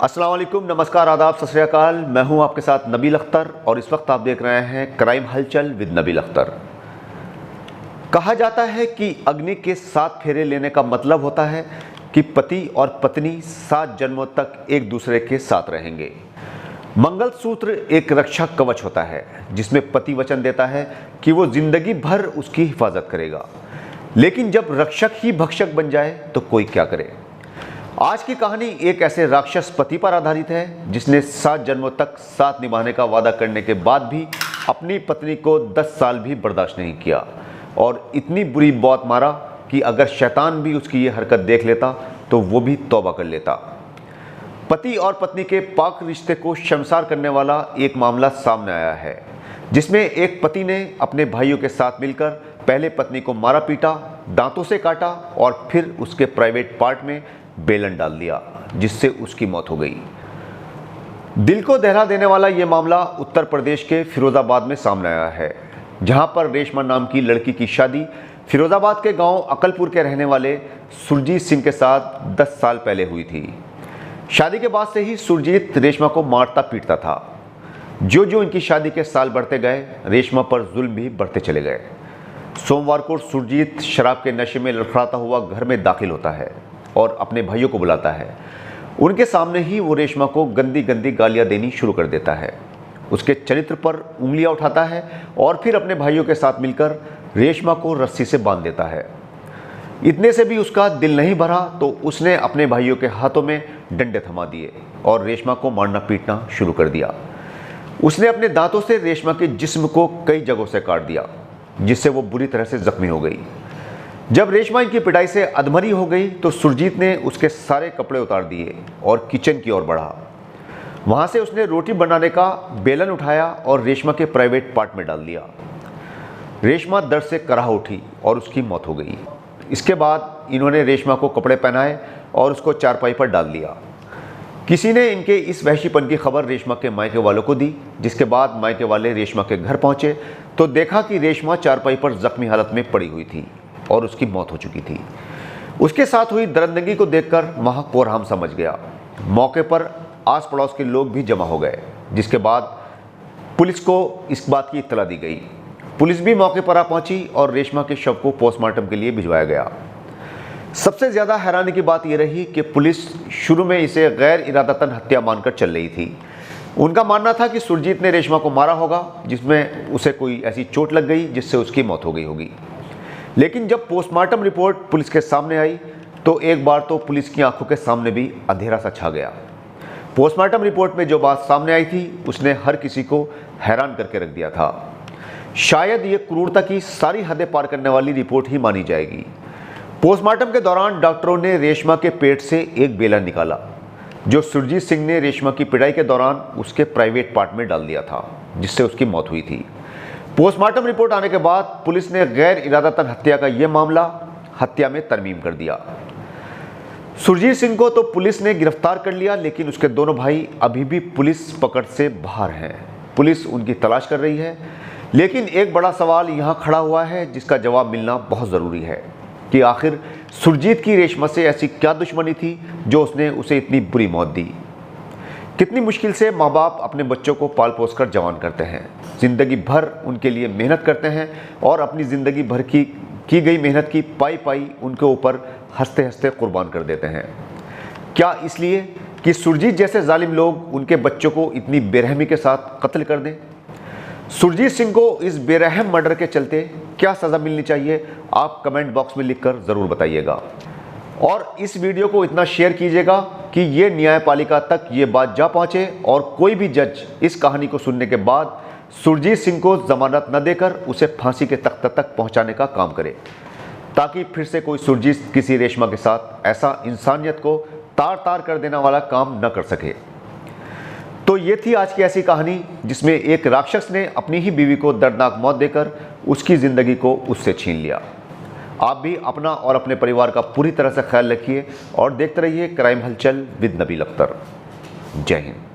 अस्सलाम वालेकुम, नमस्कार, आदाब, सत श्री अकाल। मैं हूं आपके साथ नबील अख्तर और इस वक्त आप देख रहे हैं क्राइम हलचल विद नबील अख्तर। कहा जाता है कि अग्नि के 7 फेरे लेने का मतलब होता है कि पति और पत्नी 7 जन्मों तक एक दूसरे के साथ रहेंगे। मंगलसूत्र एक रक्षा कवच होता है जिसमें पति वचन देता है कि वो जिंदगी भर उसकी हिफाजत करेगा, लेकिन जब रक्षक ही भक्षक बन जाए तो कोई क्या करे। आज की कहानी एक ऐसे राक्षस पति पर आधारित है जिसने 7 जन्मों तक साथ निभाने का वादा करने के बाद भी अपनी पत्नी को 10 साल भी बर्दाश्त नहीं किया और इतनी बुरी मौत मारा कि अगर शैतान भी उसकी ये हरकत देख लेता तो वो भी तौबा कर लेता। पति और पत्नी के पाक रिश्ते को शर्मसार करने वाला एक मामला सामने आया है, जिसमें एक पति ने अपने भाइयों के साथ मिलकर पहले पत्नी को मारा पीटा, दांतों से काटा और फिर उसके प्राइवेट पार्ट में बेलन डाल दिया, जिससे उसकी मौत हो गई। दिल को दहला देने वाला यह मामला उत्तर प्रदेश के फिरोजाबाद में सामने आया है, जहां पर रेशमा नाम की लड़की की शादी फिरोजाबाद के गांव अकलपुर के रहने वाले सुरजीत सिंह के साथ 10 साल पहले हुई थी। शादी के बाद से ही सुरजीत रेशमा को मारता पीटता था। जो जो इनकी शादी के साल बढ़ते गए, रेशमा पर जुल्म भी बढ़ते चले गए। सोमवार को सुरजीत शराब के नशे में लड़खड़ाता हुआ घर में दाखिल होता है और अपने भाइयों को बुलाता है। उनके सामने ही वो रेशमा को गंदी गंदी गालियां देनी शुरू कर देता है, उसके चरित्र पर उंगलियां उठाता है और फिर अपने भाइयों के साथ मिलकर रेशमा को रस्सी से बांध देता है। इतने से भी उसका दिल नहीं भरा तो उसने अपने भाइयों के हाथों में डंडे थमा दिए और रेशमा को मारना पीटना शुरू कर दिया। उसने अपने दांतों से रेशमा के जिस्म को कई जगहों से काट दिया, जिससे वो बुरी तरह से जख्मी हो गई। जब रेशमा की पिटाई से अधमरी हो गई तो सुरजीत ने उसके सारे कपड़े उतार दिए और किचन की ओर बढ़ा। वहां से उसने रोटी बनाने का बेलन उठाया और रेशमा के प्राइवेट पार्ट में डाल दिया। रेशमा दर्द से कराह उठी और उसकी मौत हो गई। इसके बाद इन्होंने रेशमा को कपड़े पहनाए और उसको चारपाई पर डाल दिया। किसी ने इनके इस वहशीपन की खबर रेशमा के मायके वालों को दी, जिसके बाद मायके वाले रेशमा के घर पहुंचे तो देखा कि रेशमा चारपाई पर जख्मी हालत में पड़ी हुई थी और उसकी मौत हो चुकी थी। उसके साथ हुई दरंदगी को देखकर वहां कोहराम समझ गया। मौके पर आस पड़ोस के लोग भी जमा हो गए, जिसके बाद पुलिस को इस बात की इत्तला दी गई। पुलिस भी मौके पर आ पहुंची और रेशमा के शव को पोस्टमार्टम के लिए भिजवाया गया। सबसे ज्यादा हैरानी की बात यह रही कि पुलिस शुरू में इसे गैर इरादतन हत्या मानकर चल रही थी। उनका मानना था कि सुरजीत ने रेशमा को मारा होगा, जिसमें उसे कोई ऐसी चोट लग गई जिससे उसकी मौत हो गई होगी। लेकिन जब पोस्टमार्टम रिपोर्ट पुलिस के सामने आई तो एक बार तो पुलिस की आंखों के सामने भी अंधेरा सा छा गया। पोस्टमार्टम रिपोर्ट में जो बात सामने आई थी उसने हर किसी को हैरान करके रख दिया था। शायद ये क्रूरता की सारी हदें पार करने वाली रिपोर्ट ही मानी जाएगी। पोस्टमार्टम के दौरान डॉक्टरों ने रेशमा के पेट से एक बेलन निकाला, जो सुरजीत सिंह ने रेशमा की पिटाई के दौरान उसके प्राइवेट पार्ट में डाल दिया था, जिससे उसकी मौत हुई थी। पोस्टमार्टम रिपोर्ट आने के बाद पुलिस ने गैर इरादतन हत्या का यह मामला हत्या में तरमीम कर दिया। सुरजीत सिंह को तो पुलिस ने गिरफ्तार कर लिया, लेकिन उसके दोनों भाई अभी भी पुलिस पकड़ से बाहर हैं। पुलिस उनकी तलाश कर रही है, लेकिन एक बड़ा सवाल यहाँ खड़ा हुआ है जिसका जवाब मिलना बहुत ज़रूरी है कि आखिर सुरजीत की रेशमा से ऐसी क्या दुश्मनी थी जो उसने उसे इतनी बुरी मौत दी। कितनी मुश्किल से माँ बाप अपने बच्चों को पाल पोस कर जवान करते हैं, जिंदगी भर उनके लिए मेहनत करते हैं और अपनी ज़िंदगी भर की गई मेहनत की पाई पाई उनके ऊपर हंसते हंसते कुर्बान कर देते हैं। क्या इसलिए कि सुरजीत जैसे जालिम लोग उनके बच्चों को इतनी बेरहमी के साथ कत्ल कर दें? सुरजीत सिंह को इस बेरहम मर्डर के चलते क्या सज़ा मिलनी चाहिए, आप कमेंट बॉक्स में लिखकर ज़रूर बताइएगा। और इस वीडियो को इतना शेयर कीजिएगा कि ये न्यायपालिका तक ये बात जा पहुंचे और कोई भी जज इस कहानी को सुनने के बाद सुरजीत सिंह को जमानत न देकर उसे फांसी के तख्त तक पहुंचाने का काम करे, ताकि फिर से कोई सुरजीत किसी रेशमा के साथ ऐसा इंसानियत को तार तार कर देने वाला काम न कर सके। तो ये थी आज की ऐसी कहानी जिसमें एक राक्षस ने अपनी ही बीवी को दर्दनाक मौत देकर उसकी ज़िंदगी को उससे छीन लिया। आप भी अपना और अपने परिवार का पूरी तरह से ख्याल रखिए और देखते रहिए क्राइम हलचल विद नबील अख्तर। जय हिंद।